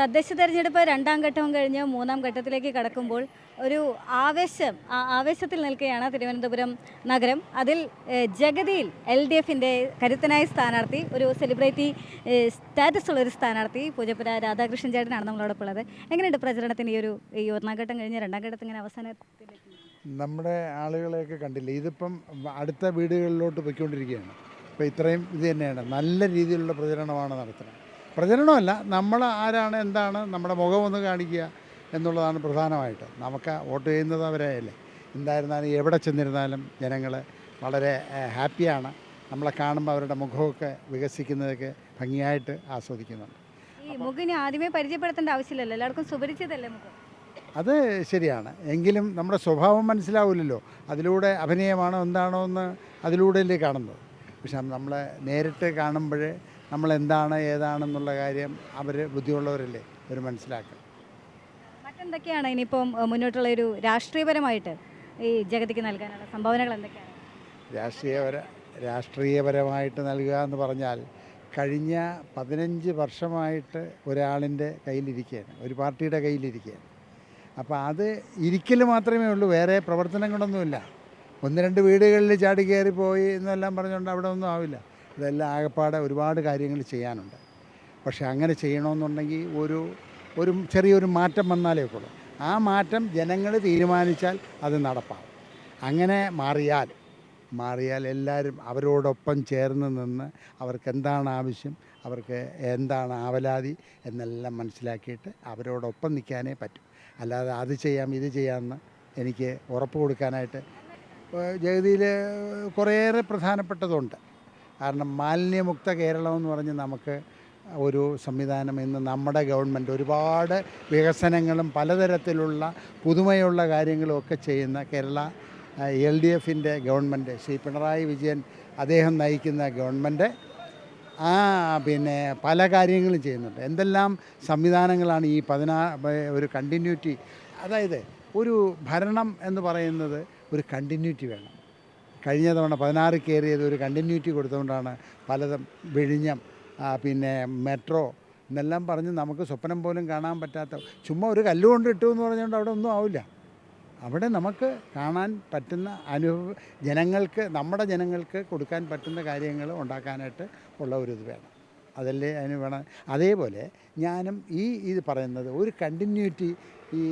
തദ്ദേശ തെരഞ്ഞെടുപ്പ് രണ്ടാം ഘട്ടവും കഴിഞ്ഞ് മൂന്നാം ഘട്ടത്തിലേക്ക് കടക്കുമ്പോൾ ഒരു ആവേശത്തിൽ നിൽക്കുകയാണ് തിരുവനന്തപുരം നഗരം. അതിൽ ജഗതിയിൽ LDFിൻ്റെ കരുത്തനായ സ്ഥാനാർത്ഥി, ഒരു സെലിബ്രിറ്റി സ്റ്റാറ്റസ് ഉള്ളൊരു സ്ഥാനാർത്ഥി പൂജപ്പുര രാധാകൃഷ്ണൻ ചേട്ടനാണ് നമ്മളോടൊപ്പം ഉള്ളത്. എങ്ങനെയുണ്ട് പ്രചരണത്തിന് ഈ ഒന്നാം ഘട്ടം കഴിഞ്ഞ് രണ്ടാം ഘട്ടത്തിൽ ഇങ്ങനെ അവസാനത്തിലേക്ക്? നമ്മുടെ ആളുകളെയൊക്കെ കണ്ടില്ലേ, ഇതിപ്പം അടുത്ത വീടുകളിലോട്ട് പോയിക്കൊണ്ടിരിക്കുകയാണ്. ഇപ്പോൾ ഇത്രയും ഇത് തന്നെയാണ്, നല്ല രീതിയിലുള്ള പ്രചരണമാണ് നടത്തുന്നത്. പ്രചരണമല്ല, നമ്മൾ ആരാണ് എന്താണ് നമ്മുടെ മുഖമൊന്ന് കാണിക്കുക എന്നുള്ളതാണ് പ്രധാനമായിട്ട്. നമുക്ക് വോട്ട് ചെയ്യുന്നത് അവരെയല്ലേ. എന്തായിരുന്നാലും എവിടെ ചെന്നിരുന്നാലും ജനങ്ങൾ വളരെ ഹാപ്പിയാണ്. നമ്മളെ കാണുമ്പോൾ അവരുടെ മുഖമൊക്കെ വികസിക്കുന്നതൊക്കെ ഭംഗിയായിട്ട് ആസ്വദിക്കുന്നുണ്ട്. ഈ മുഖിനെ ആദ്യമേ പരിചയപ്പെടുത്തേണ്ട ആവശ്യമില്ലല്ലോ, എല്ലാവർക്കും സുപരിചിതല്ലേ മുഖം? അത് ശരിയാണ്, എങ്കിലും നമ്മുടെ സ്വഭാവം മനസ്സിലാവില്ലല്ലോ. അതിലൂടെ അഭിനയമാണോ എന്താണോ എന്ന് അതിലൂടെയല്ലേ കാണുന്നത്. പക്ഷെ നമ്മളെ നേരിട്ട് കാണുമ്പോൾ നമ്മളെന്താണ് ഏതാണെന്നുള്ള കാര്യം അവർ ബുദ്ധിയുള്ളവരല്ലേ അവർ മനസ്സിലാക്കുക. മറ്റെന്തൊക്കെയാണ് ഇനിയിപ്പം മുന്നോട്ടുള്ള ഒരു രാഷ്ട്രീയപരമായിട്ട് ഈ ജഗതിക്ക് നൽകാനുള്ള സംഭാവനകൾ എന്തൊക്കെയാണ്? രാഷ്ട്രീയപരമായിട്ട് നൽകുക എന്ന് പറഞ്ഞാൽ കഴിഞ്ഞ 15 വർഷമായിട്ട് ഒരാളിൻ്റെ കയ്യിലിരിക്കുകയാണ്, ഒരു പാർട്ടിയുടെ കയ്യിലിരിക്കുകയാണ്. അപ്പോൾ അത് ഇരിക്കൽ മാത്രമേ ഉള്ളൂ, വേറെ പ്രവർത്തനങ്ങളൊന്നുമില്ല. 1-2 വീടുകളിൽ ചാടി കയറിപ്പോയി എന്നെല്ലാം പറഞ്ഞുകൊണ്ട് അവിടെ ഒന്നും ആവില്ല. ഇതെല്ലാം ആകെപ്പാടെ ഒരുപാട് കാര്യങ്ങൾ ചെയ്യാനുണ്ട്. പക്ഷേ അങ്ങനെ ചെയ്യണമെന്നുണ്ടെങ്കിൽ ഒരു ചെറിയൊരു മാറ്റം വന്നാലേ ഉള്ളൂ. ആ മാറ്റം ജനങ്ങൾ തീരുമാനിച്ചാൽ അത് നടപ്പാകും. അങ്ങനെ മാറിയാൽ എല്ലാവരും അവരോടൊപ്പം ചേർന്ന് നിന്ന് അവർക്ക് എന്താണ് ആവശ്യം, അവർക്ക് എന്താണ് ആവലാതി എന്നെല്ലാം മനസ്സിലാക്കിയിട്ട് അവരോടൊപ്പം നിൽക്കാനേ പറ്റും. അല്ലാതെ അത് ചെയ്യാം ഇത് ചെയ്യാമെന്ന് എനിക്ക് ഉറപ്പ് കൊടുക്കാനായിട്ട് ജഗതിയിൽ കുറേയേറെ പ്രധാനപ്പെട്ടതുണ്ട്. കാരണം മാലിന്യമുക്ത കേരളം എന്ന് പറഞ്ഞ് നമുക്ക് ഒരു സംവിധാനം ഇന്ന് നമ്മുടെ ഗവൺമെൻറ് ഒരുപാട് വികസനങ്ങളും പലതരത്തിലുള്ള പുതുമയുള്ള കാര്യങ്ങളും ഒക്കെ ചെയ്യുന്ന കേരള LDFിൻ്റെ ഗവൺമെൻറ്, ശ്രീ പിണറായി വിജയൻ അദ്ദേഹം നയിക്കുന്ന ഗവൺമെൻറ് പല കാര്യങ്ങളും ചെയ്യുന്നുണ്ട്. എന്തെല്ലാം സംവിധാനങ്ങളാണ് ഈ ഒരു കണ്ടിന്യൂറ്റി. അതായത് ഒരു ഭരണം എന്ന് പറയുന്നത് ഒരു കണ്ടിന്യൂറ്റി വേണം. കഴിഞ്ഞ തവണ 16 കയറിയത് ഒരു കണ്ടിന്യൂറ്റി കൊടുത്തുകൊണ്ടാണ് പലതും വിഴിഞ്ഞം, മെട്രോ എന്നെല്ലാം പറഞ്ഞ് നമുക്ക് സ്വപ്നം പോലും കാണാൻ പറ്റാത്ത, ചുമ്മാ ഒരു കല്ലുകൊണ്ട് ഇട്ടു എന്ന് പറഞ്ഞുകൊണ്ട് അവിടെ ഒന്നും ആവില്ല. അവിടെ നമുക്ക് കാണാൻ പറ്റുന്ന ജനങ്ങൾക്ക്, നമ്മുടെ ജനങ്ങൾക്ക് കൊടുക്കാൻ പറ്റുന്ന കാര്യങ്ങൾ ഉണ്ടാക്കാനായിട്ട് ഉള്ള ഒരു ഇത് വേണം. അതല്ലേ അതിന് വേണം. അതേപോലെ ഞാനും ഇത് പറയുന്നത് ഒരു കണ്ടിന്യൂറ്റി ഈ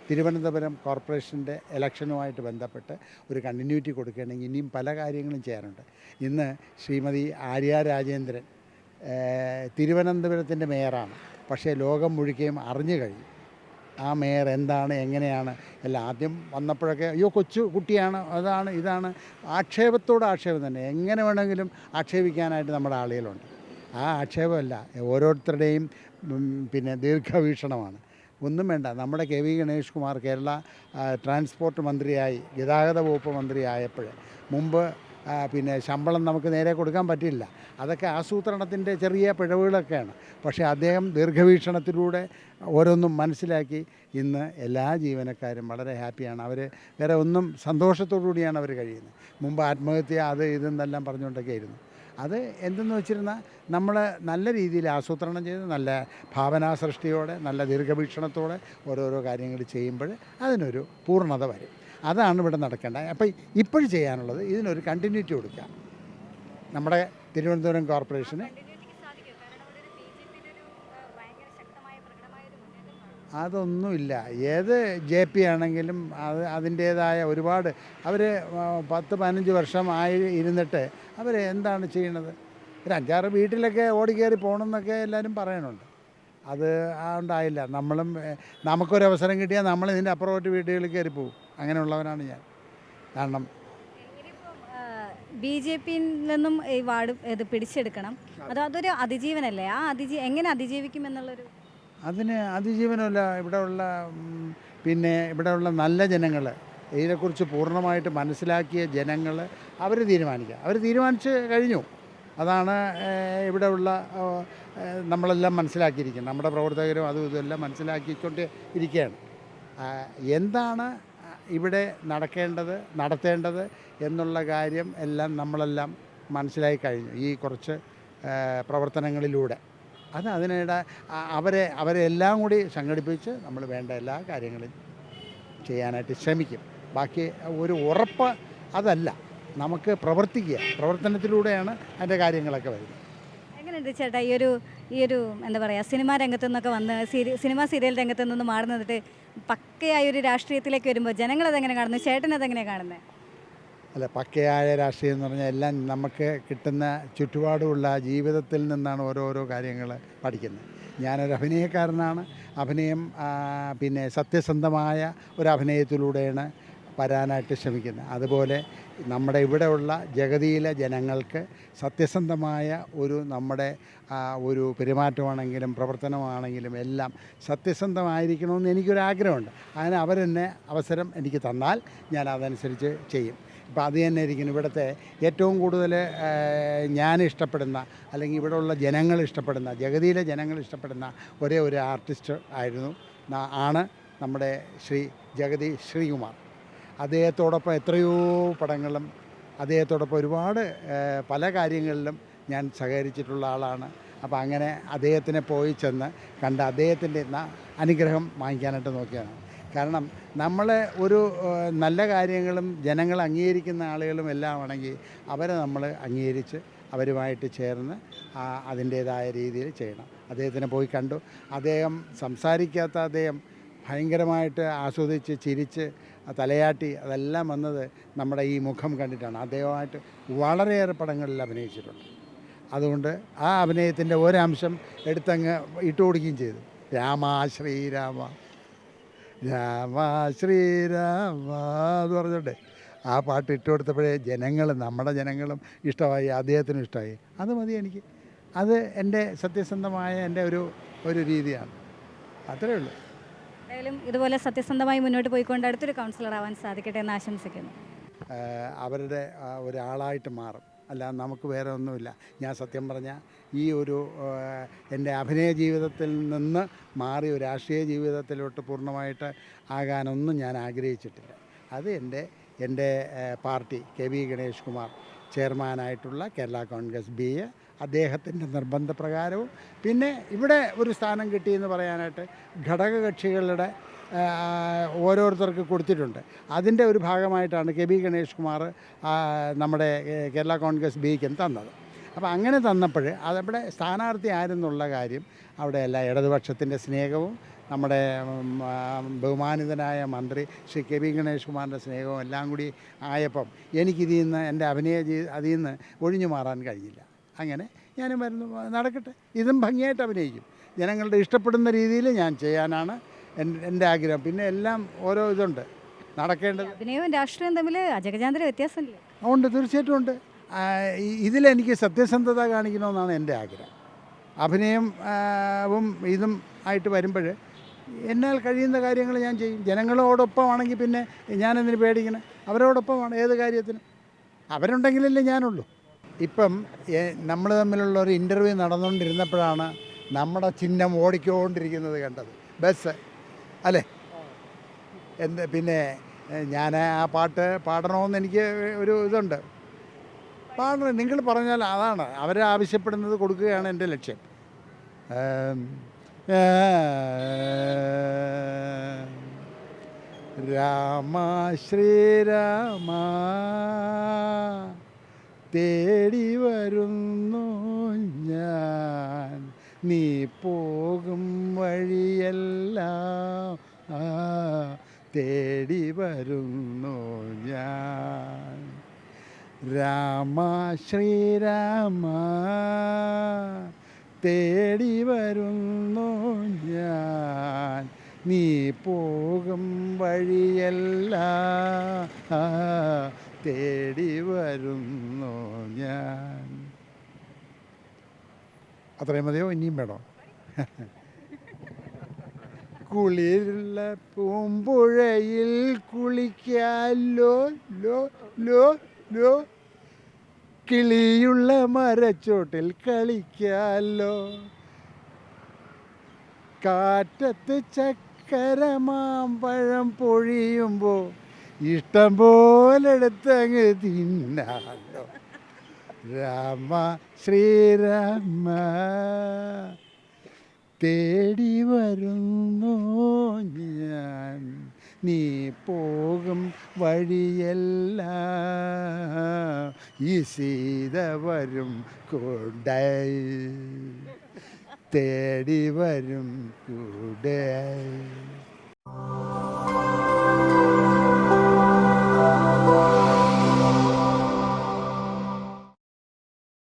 തിരുവനന്തപുരം കോർപ്പറേഷൻ്റെ ഇലക്ഷനുമായിട്ട് ബന്ധപ്പെട്ട് ഒരു കണ്ടിന്യൂറ്റി കൊടുക്കുകയാണെങ്കിൽ ഇനിയും പല കാര്യങ്ങളും ചെയ്യാനുണ്ട്. ഇന്ന് ശ്രീമതി ആര്യ രാജേന്ദ്രൻ തിരുവനന്തപുരത്തിൻ്റെ മേയറാണ്. പക്ഷേ ലോകം മുഴുവൻ അറിഞ്ഞു കഴിഞ്ഞു ആ മേയർ എന്താണ് എങ്ങനെയാണ് എല്ലാം. ആദ്യം വന്നപ്പോഴൊക്കെ അയ്യോ കൊച്ചു കുട്ടിയാണ്, അതാണ് ഇതാണ്, ആക്ഷേപം തന്നെ. എങ്ങനെ വേണമെങ്കിലും ആക്ഷേപിക്കാനായിട്ട് നമ്മുടെ ആളുകളുണ്ട്. ആ ആക്ഷേപമല്ല, ഓരോരുത്തരുടെയും ദീർഘവീക്ഷണമാണ്. ഒന്നും വേണ്ട. നമ്മുടെ KV ഗണേഷ് കുമാർ കേരള ട്രാൻസ്പോർട്ട് മന്ത്രിയായി, ഗതാഗത വകുപ്പ് മന്ത്രിയായപ്പോൾ മുമ്പ് ശമ്പളം നമുക്ക് നേരെ കൊടുക്കാൻ പറ്റില്ല. അതൊക്കെ ആസൂത്രണത്തിൻ്റെ ചെറിയ പിഴവുകളൊക്കെയാണ്. പക്ഷേ അദ്ദേഹം ദീർഘവീക്ഷണത്തിലൂടെ ഓരോന്നും മനസ്സിലാക്കി ഇന്ന് എല്ലാ ജീവനക്കാരും വളരെ ഹാപ്പിയാണ്. അവർ വേറെ ഒന്നും സന്തോഷത്തോടു കൂടിയാണ് അവർ കഴിയുന്നത്. മുമ്പ് ആത്മഹത്യ അത് ഇതെന്നെല്ലാം പറഞ്ഞുകൊണ്ടൊക്കെ ആയിരുന്നു. അത് എന്തെന്ന് വെച്ചിരുന്നാൽ നമ്മൾ നല്ല രീതിയിൽ ആസൂത്രണം ചെയ്ത് നല്ല ഭാവനാ സൃഷ്ടിയോടെ നല്ല ദീർഘവീക്ഷണത്തോടെ ഓരോരോ കാര്യങ്ങൾ ചെയ്യുമ്പോൾ അതിനൊരു പൂർണ്ണത വരും. അതാണ് ഇവിടെ നടക്കേണ്ടത്. അപ്പോൾ ഇപ്പോഴും ചെയ്യാനുള്ളത് ഇതിനൊരു കണ്ടിന്യൂറ്റി കൊടുക്കുക. നമ്മുടെ തിരുവനന്തപുരം കോർപ്പറേഷന് അതൊന്നുമില്ല. ഏത് JP ആണെങ്കിലും അതിൻ്റേതായ ഒരുപാട് അവർ 10-15 വർഷമായി ഇരുന്നിട്ട് അവർ എന്താണ് ചെയ്യണത്? ഒരു 5-6 വീട്ടിലൊക്കെ ഓടിക്കയറി പോകണമെന്നൊക്കെ എല്ലാവരും പറയുന്നുണ്ട്. അത് ഉണ്ടായില്ല. നമുക്കൊരവസരം കിട്ടിയാൽ നമ്മൾ ഇതിൻ്റെ അപ്പുറമായിട്ട് വീടുകളിൽ കയറി പോകും. അങ്ങനെയുള്ളവനാണ് ഞാൻ. കാരണം BJPയിൽ നിന്നും ഈ വാർഡ് ഇത് പിടിച്ചെടുക്കണം, അതൊരു അതിജീവനല്ലേ? എങ്ങനെ അതിജീവിക്കും എന്നുള്ളൊരു അതിന് അതിജീവനമല്ല. ഇവിടെയുള്ള നല്ല ജനങ്ങൾ, ഇതിനെക്കുറിച്ച് പൂർണ്ണമായിട്ട് മനസ്സിലാക്കിയ ജനങ്ങൾ അവർ തീരുമാനിക്കുക. അവർ തീരുമാനിച്ച് കഴിഞ്ഞു. അതാണ് ഇവിടെയുള്ള നമ്മളെല്ലാം മനസ്സിലാക്കിയിരിക്കുന്നത്. നമ്മുടെ പ്രവർത്തകരും അതും ഇതെല്ലാം മനസ്സിലാക്കിക്കൊണ്ട് ഇരിക്കുകയാണ്. എന്താണ് ഇവിടെ നടത്തേണ്ടത് എന്നുള്ള കാര്യം എല്ലാം നമ്മളെല്ലാം മനസ്സിലാക്കി കഴിഞ്ഞു ഈ കുറച്ച് പ്രവർത്തനങ്ങളിലൂടെ. അത് അതിനിടെ അവരെ എല്ലാം കൂടി സംഘടിപ്പിച്ച് നമ്മൾ വേണ്ട എല്ലാ കാര്യങ്ങളും ചെയ്യാനായിട്ട് ശ്രമിക്കും. ബാക്കി ഒരു ഉറപ്പ് അതല്ല, നമുക്ക് പ്രവർത്തനത്തിലൂടെയാണ് അതിൻ്റെ കാര്യങ്ങളൊക്കെ വരുന്നത്. എങ്ങനെയുണ്ട് ചേട്ടാ ഈ ഒരു എന്താ പറയുക, സിനിമാ രംഗത്തു നിന്നൊക്കെ വന്ന് സിനിമാ സീരിയൽ രംഗത്തു നിന്ന് മാറി നിന്നിട്ട് പക്കയായൊരു രാഷ്ട്രീയത്തിലേക്ക് വരുമ്പോൾ ജനങ്ങളതെങ്ങനെ കാണുന്നു, ചേട്ടനതെങ്ങനെ കാണുന്നത്? അല്ല, പക്കയായ രാഷ്ട്രീയം എന്ന് പറഞ്ഞാൽ എല്ലാം നമുക്ക് കിട്ടുന്ന ചുറ്റുപാടുമുള്ള ജീവിതത്തിൽ നിന്നാണ് ഓരോരോ കാര്യങ്ങൾ പഠിക്കുന്നത്. ഞാനൊരു അഭിനയക്കാരനാണ്. അഭിനയം പിന്നെ സത്യസന്ധമായ ഒരു അഭിനയത്തിലൂടെയാണ് വരാനായിട്ട് ശ്രമിക്കുന്നത്. അതുപോലെ നമ്മുടെ ഇവിടെയുള്ള ജഗതിയിലെ ജനങ്ങൾക്ക് സത്യസന്ധമായ നമ്മുടെ ഒരു പെരുമാറ്റമാണെങ്കിലും പ്രവർത്തനമാണെങ്കിലും എല്ലാം സത്യസന്ധമായിരിക്കണമെന്ന് എനിക്കൊരാഗ്രഹമുണ്ട്. അതിന് അവരെന്നെ അവസരം എനിക്ക് തന്നാൽ ഞാൻ അതനുസരിച്ച് ചെയ്യും. ഇപ്പോൾ അത് തന്നെ ഇരിക്കുന്നു. ഇവിടുത്തെ ഏറ്റവും കൂടുതൽ ഞാൻ ഇഷ്ടപ്പെടുന്ന, അല്ലെങ്കിൽ ഇവിടെയുള്ള ജനങ്ങൾ ഇഷ്ടപ്പെടുന്ന, ജഗതിയിലെ ജനങ്ങൾ ഇഷ്ടപ്പെടുന്ന ഒരേ ഒരു ആർട്ടിസ്റ്റ് ആണ് നമ്മുടെ ശ്രീ ജഗതി ശ്രീകുമാർ. അദ്ദേഹത്തോടൊപ്പം എത്രയോ പടങ്ങളും അദ്ദേഹത്തോടൊപ്പം ഒരുപാട് പല കാര്യങ്ങളിലും ഞാൻ സഹകരിച്ചിട്ടുള്ള ആളാണ്. അപ്പോൾ അങ്ങനെ അദ്ദേഹത്തിനെ പോയി ചെന്ന് കണ്ട് അദ്ദേഹത്തിൻ്റെ അനുഗ്രഹം വാങ്ങിക്കാനായിട്ട് നോക്കിയാണ്. കാരണം നമ്മൾ ഒരു നല്ല കാര്യങ്ങളും ജനങ്ങൾ അംഗീകരിക്കുന്ന ആളുകളും എല്ലാം ആണെങ്കിൽ അവരെ നമ്മൾ അംഗീകരിച്ച് അവരുമായിട്ട് ചേർന്ന് അതിൻ്റേതായ രീതിയിൽ ചെയ്യണം. അദ്ദേഹത്തിനെ പോയി കണ്ടു. അദ്ദേഹം സംസാരിക്കാത്ത അദ്ദേഹം ഭയങ്കരമായിട്ട് ആസ്വദിച്ച് ചിരിച്ച് തലയാട്ടി അതെല്ലാം വന്നത് നമ്മുടെ ഈ മുഖം കണ്ടിട്ടാണ്. അദ്ദേഹമായിട്ട് വളരെയേറെ പടങ്ങളിൽ അഭിനയിച്ചിട്ടുണ്ട്. അതുകൊണ്ട് ആ അഭിനയത്തിൻ്റെ ഒരംശം എടുത്തങ്ങ് ഇട്ടുകൊടുക്കുകയും ചെയ്തു. രാമ ശ്രീരാമ രാമ ശ്രീരാമ എന്ന് പറഞ്ഞോട്ടെ ആ പാട്ട് ഇട്ട് കൊടുത്തപ്പോഴേ നമ്മുടെ ജനങ്ങളും ഇഷ്ടമായി, അദ്ദേഹത്തിനും ഇഷ്ടമായി. അത് മതി എനിക്ക്. അത് എൻ്റെ സത്യസന്ധമായ എൻ്റെ ഒരു രീതിയാണ്. അത്രയേ ഉള്ളൂ. എന്തായാലും ഇതുപോലെ സത്യസന്ധമായി മുന്നോട്ട് പോയിക്കൊണ്ട് അടുത്തൊരു കൗൺസിലർ ആവാൻ സാധിക്കട്ടെ എന്ന് ആശംസിക്കുന്നു. അവരുടെ ഒരാളായിട്ട് മാറും, അല്ലാതെ നമുക്ക് വേറെ ഒന്നുമില്ല. ഞാൻ സത്യം പറഞ്ഞാൽ ഈ എൻ്റെ അഭിനയ ജീവിതത്തിൽ നിന്ന് മാറി ഒരു രാഷ്ട്രീയ ജീവിതത്തിലോട്ട് പൂർണ്ണമായിട്ട് ആകാനൊന്നും ഞാൻ ആഗ്രഹിച്ചിട്ടില്ല. അത് എൻ്റെ പാർട്ടി കെ.വി. ഗണേഷ് കുമാർ ചെയർമാനായിട്ടുള്ള കേരള കോൺഗ്രസ് ബി അദ്ദേഹത്തിൻ്റെ നിർബന്ധപ്രകാരവും പിന്നെ ഇവിടെ ഒരു സ്ഥാനം കിട്ടിയെന്ന് പറയാനായിട്ട് ഘടകകക്ഷികളുടെ ഓരോരുത്തർക്ക് കൊടുത്തിട്ടുണ്ട്. അതിൻ്റെ ഒരു ഭാഗമായിട്ടാണ് കെ.വി. ഗണേഷ് കുമാർ നമ്മുടെ കേരള കോൺഗ്രസ് ബിക്കും തന്നത്. അപ്പോൾ അങ്ങനെ തന്നപ്പോൾ അതവിടെ സ്ഥാനാർത്ഥി ആരെന്നുള്ള കാര്യം അവിടെയല്ല, ഇടതുപക്ഷത്തിൻ്റെ സ്നേഹവും നമ്മുടെ ബഹുമാനിതനായ മന്ത്രി ശ്രീ കെ.വി. ഗണേഷ് കുമാറിൻ്റെ സ്നേഹവും എല്ലാം കൂടി ആയപ്പം എനിക്കിതിൽ നിന്ന് എൻ്റെ അതിൽ നിന്ന് ഒഴിഞ്ഞു മാറാൻ കഴിഞ്ഞില്ല. അങ്ങനെ ഞാനും നടക്കട്ടെ, ഇതും ഭംഗിയായിട്ട് അഭിനയിക്കും. ജനങ്ങളുടെ ഇഷ്ടപ്പെടുന്ന രീതിയിൽ ഞാൻ ചെയ്യാനാണ് എൻ്റെ ആഗ്രഹം. പിന്നെ എല്ലാം ഓരോ ഇതുണ്ട് നടക്കേണ്ടത്. അഭിനയവും രാഷ്ട്രീയവും തമ്മിൽ അജഗജാന്തര വ്യത്യാസമില്ല? ഉണ്ട്, തീർച്ചയായിട്ടും ഉണ്ട്. ഇതിലെനിക്ക് സത്യസന്ധത കാണിക്കണമെന്നാണ് എൻ്റെ ആഗ്രഹം. അഭിനയവും ഇതും ആയിട്ട് വരുമ്പോൾ എന്നാൽ കഴിയുന്ന കാര്യങ്ങൾ ഞാൻ ചെയ്യും. ജനങ്ങളോടൊപ്പമാണെങ്കിൽ പിന്നെ ഞാനെന്തിന് പേടിക്കണം? അവരോടൊപ്പമാണ് ഏത് കാര്യത്തിനും. അവരുണ്ടെങ്കിലല്ലേ ഞാനുള്ളൂ. ഇപ്പം നമ്മൾ തമ്മിലുള്ള ഒരു ഇൻ്റർവ്യൂ നടന്നുകൊണ്ടിരുന്നപ്പോഴാണ് നമ്മുടെ ചിഹ്നം ഓടിക്കൊണ്ടിരിക്കുന്നത് കണ്ടത്, ബസ് അല്ലേ? പിന്നെ ഞാൻ ആ പാട്ട് പാടണമെന്ന് എനിക്ക് ഒരു ഇതുണ്ട്. പാടണം, നിങ്ങൾ പറഞ്ഞാൽ അതാണ് അവർ ആവശ്യപ്പെടുന്നത് കൊടുക്കുകയാണ് എൻ്റെ ലക്ഷ്യം. രാമ ശ്രീരാമ തേടി വരുന്നു ഞാൻ, നീ പോകും വഴിയെല്ലാം തേടി വരുന്നു ഞാൻ. രാമ ശ്രീരാമ തേടി വരുന്നു ഞാൻ, നീ പോകും വഴിയെല്ലാം തേടി വരുന്നു ഞാൻ. അത്രയും മതിയോ? ഇനിയും വേണോ? കുളിരുള്ള പൂമ്പുഴയിൽ കുളിക്കാലോ ലോ ലോ ലോ, കിളിയുള്ള മരച്ചോട്ടിൽ കളിക്കാലോ, കാറ്റത്ത് ചക്കരമാമ്പഴം പൊഴിയുമ്പോൾ ഇഷ്ടം പോലെടുത്തങ്ങ് തിന്നാലോ. രാമ ശ്രീരാമ തേടി വരുന്നു ഞാൻ, നീ പോകും വഴിയെല്ലാം ഈ സീത വരും കൂടെ, തേടി വരും കൂടെ.